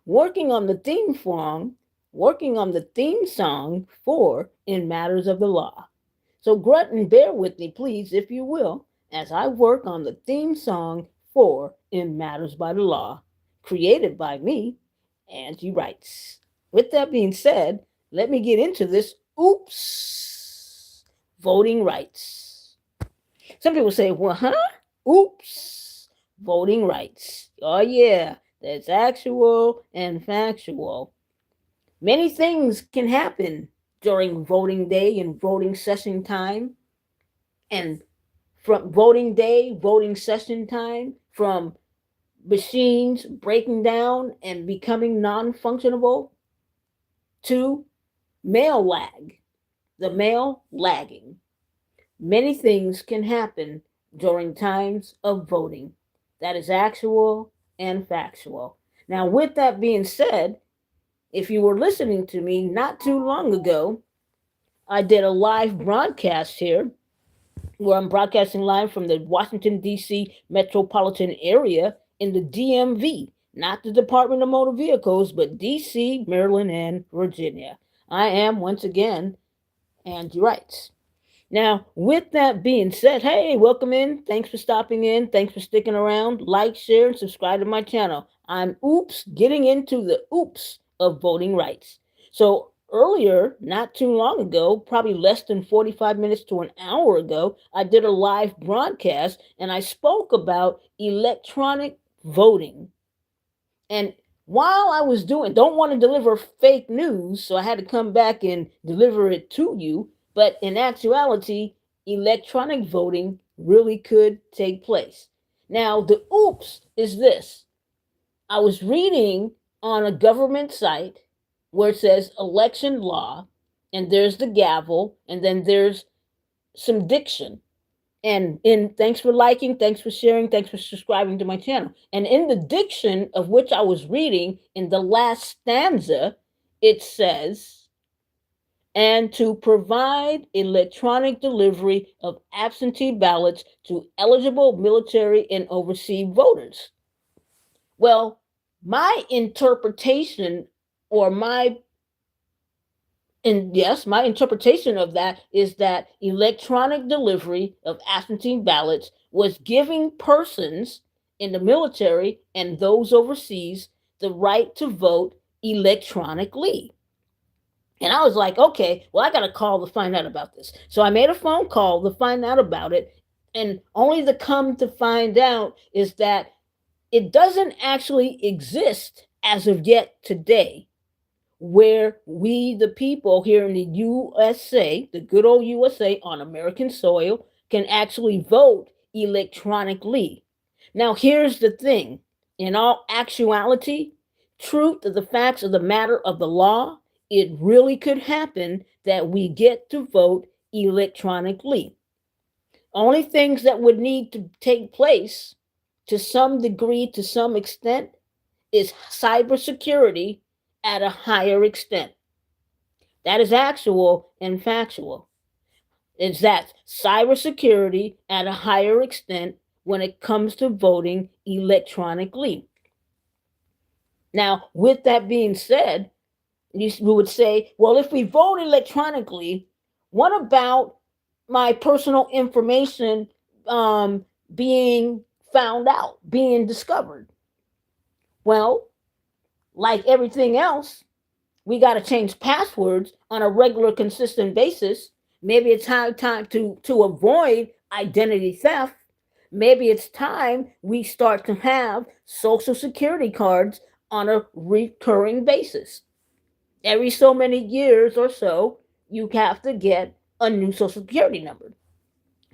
Working on the theme song, working on the theme song for In Matters of the Law. So grunt and bear with me, please, if you will, as I work on the theme song for In Matters by the Law, created by me, Angie Wrytes. With that being said, let me get into this. Oops, voting rights. Some people say, well, huh? Oops, voting rights. Oh, yeah, that's actual and factual. Many things can happen during voting day and voting session time. And from voting day, voting session time, from machines breaking down and becoming non functionable to mail lag, the mail lagging. Many things can happen during times of voting. That is actual and factual. Now, with that being said, if you were listening to me not too long ago, I did a live broadcast here where I'm broadcasting live from the Washington, D.C. metropolitan area in the DMV, not the Department of Motor Vehicles, but D.C., Maryland, and Virginia. I am, once again, Angie Wrytes. Now, with that being said, hey, welcome in. Thanks for stopping in. Thanks for sticking around. Like, share, and subscribe to my channel. I'm getting into the oops of voting rights. So earlier, not too long ago, probably less than 45 minutes to an hour ago, I did a live broadcast and I spoke about electronic voting. And while I was don't want to deliver fake news, so I had to come back and deliver it to you. But in actuality, electronic voting really could take place. Now, the oops is this. I was reading on a government site where it says election law, and there's the gavel, and then there's some diction. And in thanks for liking, thanks for sharing, thanks for subscribing to my channel. And in the diction of which I was reading, in the last stanza, it says, and to provide electronic delivery of absentee ballots to eligible military and overseas voters. Well, my interpretation or my and yes, my interpretation of that is that electronic delivery of absentee ballots was giving persons in the military and those overseas the right to vote electronically. And I was like, okay, well, I got to call to find out about this. So I made a phone call to find out about it. And only to come to find out is that it doesn't actually exist as of yet today, where we, the people here in the USA, the good old USA on American soil, can actually vote electronically. Now, here's the thing, in all actuality, truth of the facts of the matter of the law, it really could happen that we get to vote electronically. Only things that would need to take place to some degree, to some extent, is cybersecurity at a higher extent. That is actual and factual. It's that cybersecurity at a higher extent when it comes to voting electronically. Now, with that being said, we would say, well, if we vote electronically, what about my personal information being found out, being discovered? Well, like everything else, we got to change passwords on a regular, consistent basis. Maybe it's high time to avoid identity theft. Maybe it's time we start to have social security cards on a recurring basis. Every so many years or so, you have to get a new social security number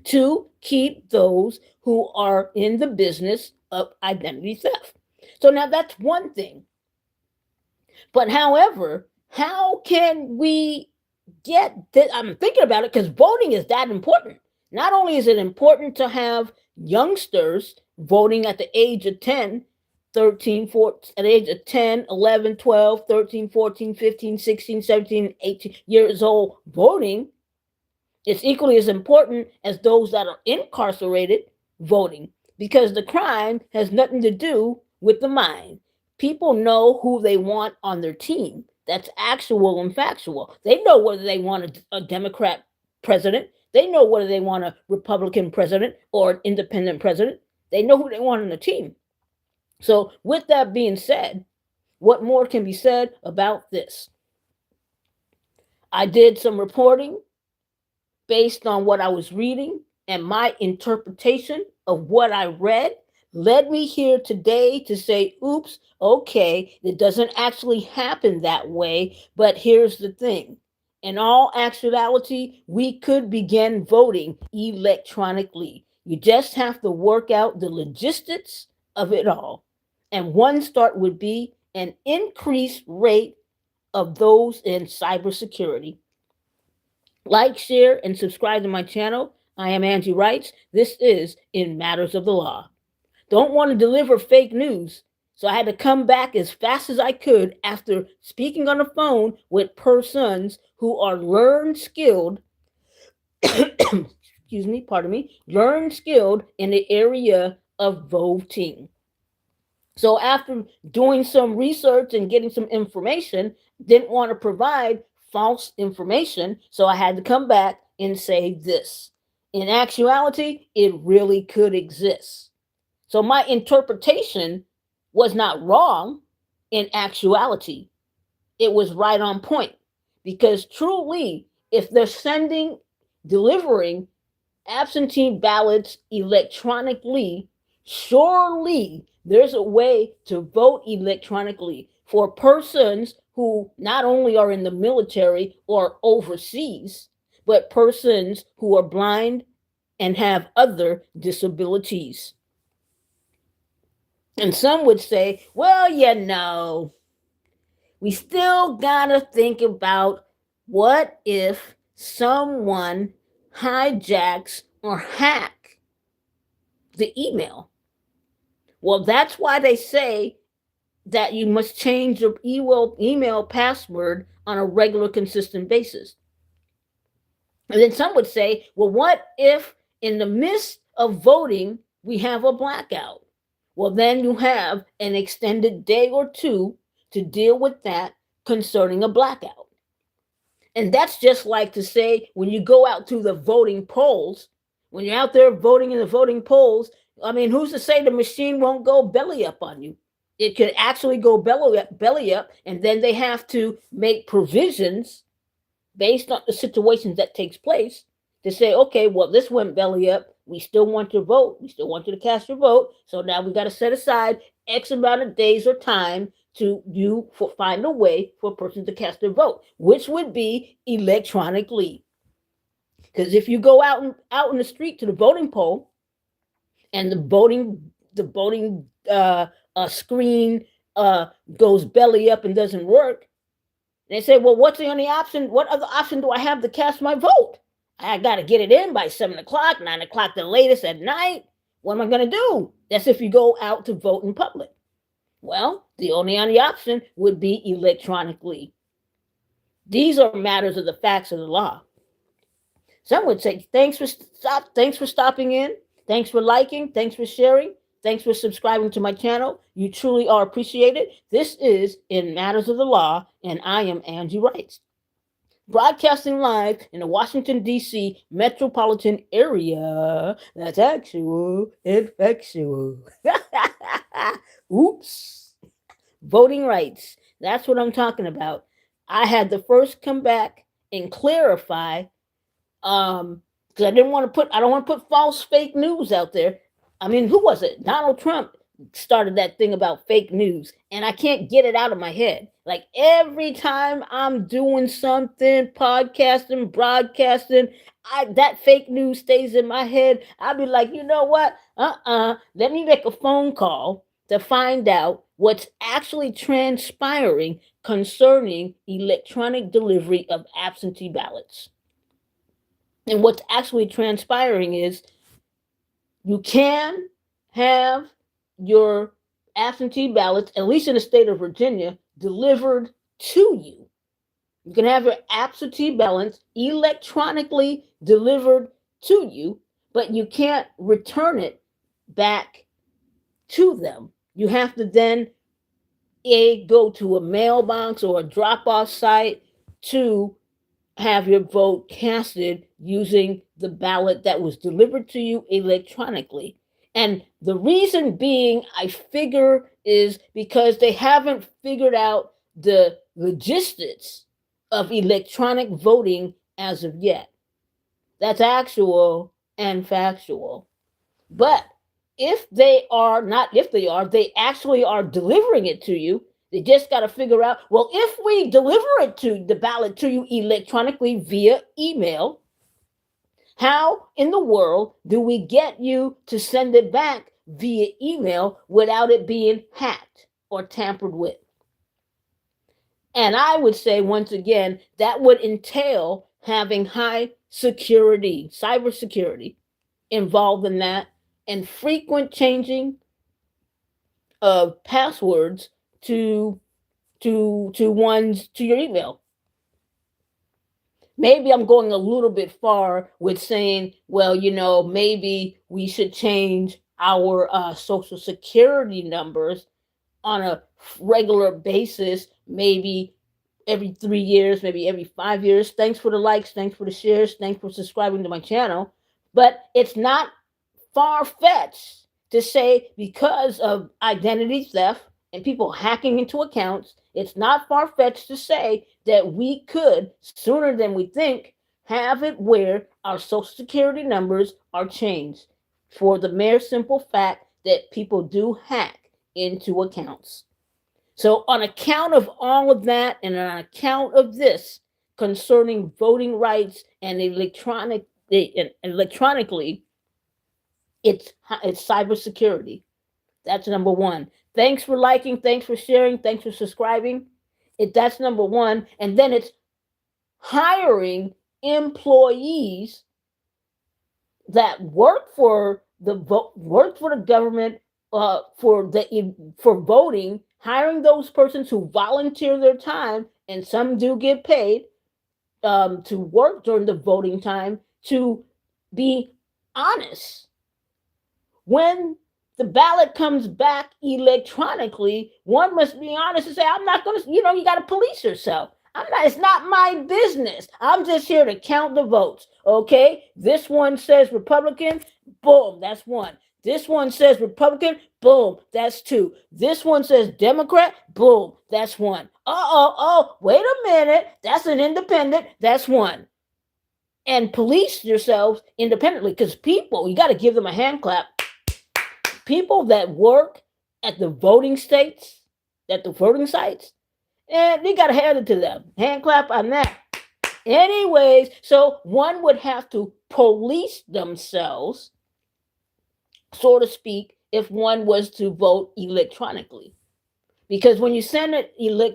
to keep those who are in the business of identity theft. So now that's one thing. But however, how can we get this? I'm thinking about it because voting is that important. Not only is it important to have youngsters voting at the age of 10, 13, 14, at the age of 10, 11, 12, 13, 14, 15, 16, 17, 18 years old voting, it's equally as important as those that are incarcerated voting because the crime has nothing to do with the mind. People know who they want on their team. That's actual and factual. They know whether they want a Democrat president. They know whether they want a Republican president or an independent president. They know who they want on the team. So, with that being said, what more can be said about this? I did some reporting based on what I was reading, and my interpretation of what I read led me here today to say, oops, okay, it doesn't actually happen that way, but here's the thing. In all actuality, we could begin voting electronically. You just have to work out the logistics of it all. And one start would be an increased rate of those in cybersecurity. Like, share, and subscribe to my channel. I am Angie Wrytes. This is In Matters of the Law. Don't want to deliver fake news, so I had to come back as fast as I could after speaking on the phone with persons who are learned skilled, learned skilled in the area of voting. So after doing some research and getting some information, didn't want to provide false information, so I had to come back and say this. In actuality, it really could exist. So my interpretation was not wrong in actuality. It was right on point. Because truly, if they're delivering absentee ballots electronically, surely there's a way to vote electronically for persons who not only are in the military or overseas, but persons who are blind and have other disabilities. And some would say, well, we still gotta think about what if someone hijacks or hack the email. Well, that's why they say that you must change your email password on a regular, consistent basis. And then some would say, well, what if in the midst of voting, we have a blackout? Well, then you have an extended day or two to deal with that concerning a blackout. And that's just like to say, when you go out to the voting polls, when you're out there voting in the voting polls, I mean, who's to say the machine won't go belly up on you? It could actually go belly up, and then they have to make provisions based on the situations that takes place to say, okay, well, this went belly up. We still want your vote. We still want you to cast your vote. So now we got to set aside X amount of days or time to find a way for a person to cast their vote, which would be electronically. Because if you go out in the street to the voting poll, and the voting screen goes belly up and doesn't work, they say, well, what's the only option? What other option do I have to cast my vote? I got to get it in by 7 o'clock, 9 o'clock, the latest at night. What am I going to do? That's if you go out to vote in public. Well, the only option would be electronically. These are matters of the facts of the law. Some would say, thanks for stopping in. Thanks for liking. Thanks for sharing. Thanks for subscribing to my channel. You truly are appreciated. This is In Matters of the Law, and I am Angie Wrytes. Broadcasting live in the Washington, D.C. metropolitan area. That's actual and factual. Oops. Voting rights. That's what I'm talking about. I had to first come back and clarify, because I don't want to put false fake news out there. I mean, who was it? Donald Trump started that thing about fake news, and I can't get it out of my head. Like, every time I'm doing something, podcasting, broadcasting, that fake news stays in my head. I'll be like, you know what? Let me make a phone call to find out what's actually transpiring concerning electronic delivery of absentee ballots. And what's actually transpiring is you can have your absentee ballots, at least in the state of Virginia, delivered to you. You can have your absentee ballots electronically delivered to you, but you can't return it back to them. You have to then go to a mailbox or a drop-off site to have your vote casted using the ballot that was delivered to you electronically. And the reason being, I figure, is because they haven't figured out the logistics of electronic voting as of yet. That's actual and factual. But if they are, not if they are, they actually are delivering it to you. They just got to figure out, well, if we deliver it to the ballot to you electronically via email, how in the world do we get you to send it back via email without it being hacked or tampered with? And I would say, once again, that would entail having high security, cybersecurity involved in that, and frequent changing of passwords to your email. Maybe I'm going a little bit far with saying, well, maybe we should change our social security numbers on a regular basis, maybe every 3 years, maybe every 5 years. Thanks for the likes, thanks for the shares, thanks for subscribing to my channel. But it's not far-fetched to say, because of identity theft and people hacking into accounts, it's not far-fetched to say that we could, sooner than we think, have it where our social security numbers are changed for the mere simple fact that people do hack into accounts. So on account of all of that, and on account of this concerning voting rights and electronically, it's cybersecurity. That's number one. Thanks for liking, thanks for sharing, thanks for subscribing. That's number one. And then it's hiring employees that work for the government for voting, hiring those persons who volunteer their time, and some do get paid to work during the voting time, to be honest. When the ballot comes back electronically, one must be honest and say, I'm not going to, you got to police yourself. It's not my business. I'm just here to count the votes. Okay. This one says Republican. Boom. That's one. This one says Republican. Boom. That's two. This one says Democrat. Boom. That's one. Wait a minute. That's an independent. That's one. And police yourselves independently, because people, you got to give them a hand clap. People that work at the voting sites, and they got to hand it to them. Hand clap on that. Anyways, so one would have to police themselves, so to speak, if one was to vote electronically. Because when you send it when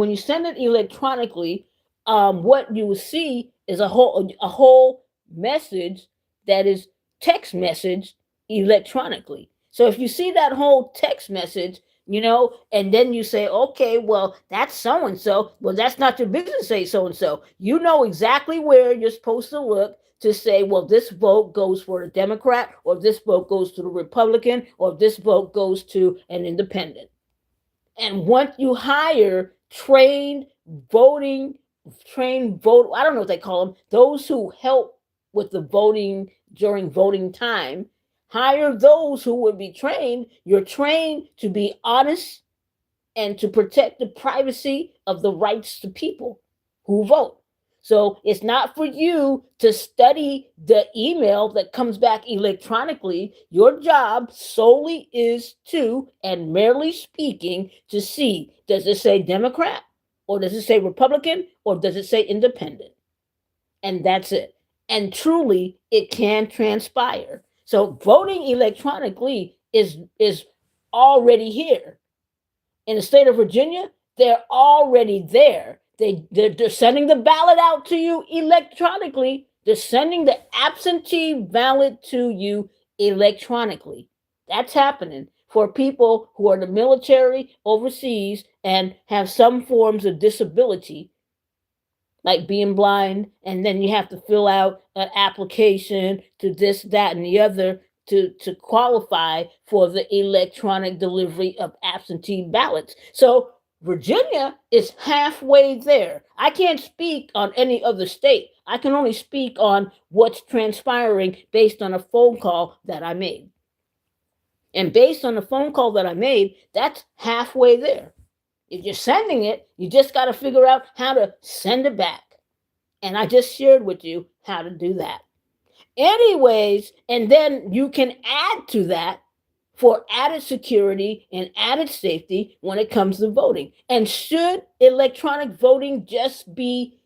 you send it electronically, what you will see is a whole message that is text message electronically. So if you see that whole text message, and then you say, okay, well, that's so-and-so. Well, that's not your business to say so-and-so. You know exactly where you're supposed to look to say, well, this vote goes for a Democrat, or this vote goes to the Republican, or this vote goes to an independent. And once you hire trained vote, I don't know what they call them, those who help with the voting during voting time, hire those who will be trained. You're trained to be honest and to protect the privacy of the rights to people who vote. So it's not for you to study the email that comes back electronically. Your job solely is to, and merely speaking, to see, does it say Democrat, or does it say Republican, or does it say independent? And that's it. And truly, it can transpire. So voting electronically is already here. In the state of Virginia, they're already there. They're sending the ballot out to you electronically. They're sending the absentee ballot to you electronically. That's happening for people who are in the military overseas and have some forms of disability, like being blind, and then you have to fill out an application to this, that, and the other to qualify for the electronic delivery of absentee ballots. So Virginia is halfway there. I can't speak on any other state. I can only speak on what's transpiring based on a phone call that I made. And based on the phone call that I made, that's halfway there. If you're sending it, you just got to figure out how to send it back. And I just shared with you how to do that. Anyways, and then you can add to that for added security and added safety when it comes to voting. And should electronic voting just be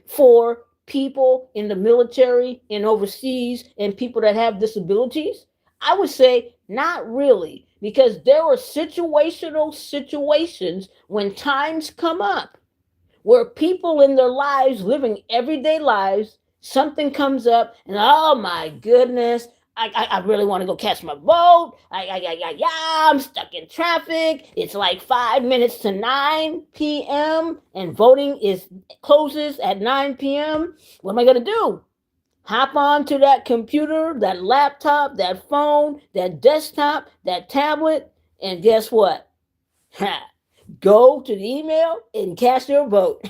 for people in the military and overseas and people that have disabilities? I would say not really, because there are situational situations when times come up where people in their lives, living everyday lives, something comes up and oh my goodness, I really want to go catch my vote. I'm stuck in traffic. It's like 5 minutes to 9 p.m. and voting closes at 9 p.m. What am I going to do? Hop on to that computer, that laptop, that phone, that desktop, that tablet, and guess what? Go to the email and cast your vote.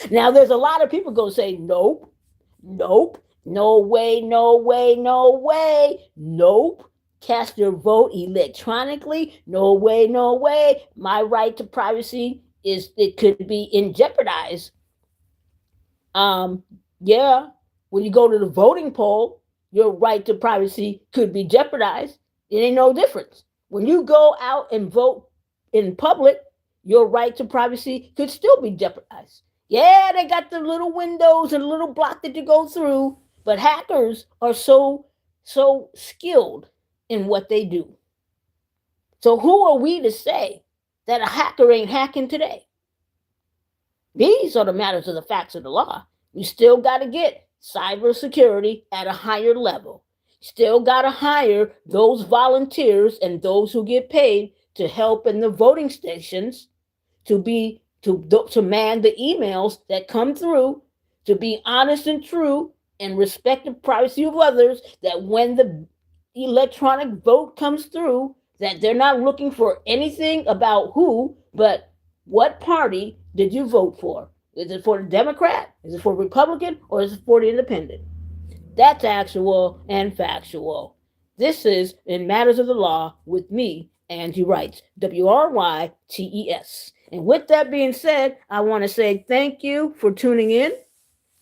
Now, there's a lot of people going to say, nope, nope, no way, no way, no way, nope. Cast your vote electronically, no way, no way. My right to privacy it could be in jeopardized. Yeah, when you go to the voting poll, your right to privacy could be jeopardized. It ain't no difference. When you go out and vote in public, your right to privacy could still be jeopardized. Yeah, they got the little windows and a little block that you go through, but hackers are so skilled in what they do. So who are we to say that a hacker ain't hacking today? These are the matters of the facts of the law. You still got to get cybersecurity at a higher level. Still got to hire those volunteers and those who get paid to help in the voting stations, to man the emails that come through, to be honest and true and respect the privacy of others, that when the electronic vote comes through, that they're not looking for anything about who, but what party did you vote for? Is it for the Democrat? Is it for Republican? Or is it for the Independent? That's actual and factual. This is In Matters of the Law with me, Angie Wrytes, Wrytes. And with that being said, I want to say thank you for tuning in.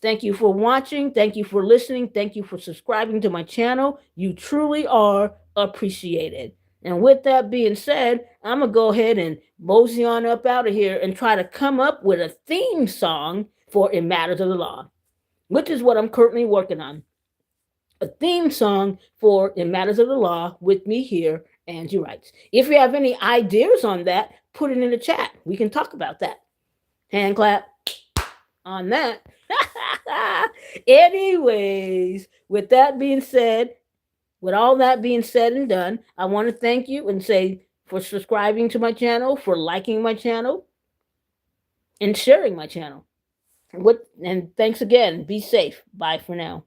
Thank you for watching. Thank you for listening. Thank you for subscribing to my channel. You truly are appreciated. And with that being said, I'm going to go ahead and mosey on up out of here and try to come up with a theme song for In Matters of the Law, which is what I'm currently working on. A theme song for In Matters of the Law with me here, Angie Wrytes. If you have any ideas on that, put it in the chat. We can talk about that. Hand clap on that. Anyways, with that being said, with all that being said and done, I want to thank you and say for subscribing to my channel, for liking my channel, and sharing my channel. And thanks again. Be safe. Bye for now.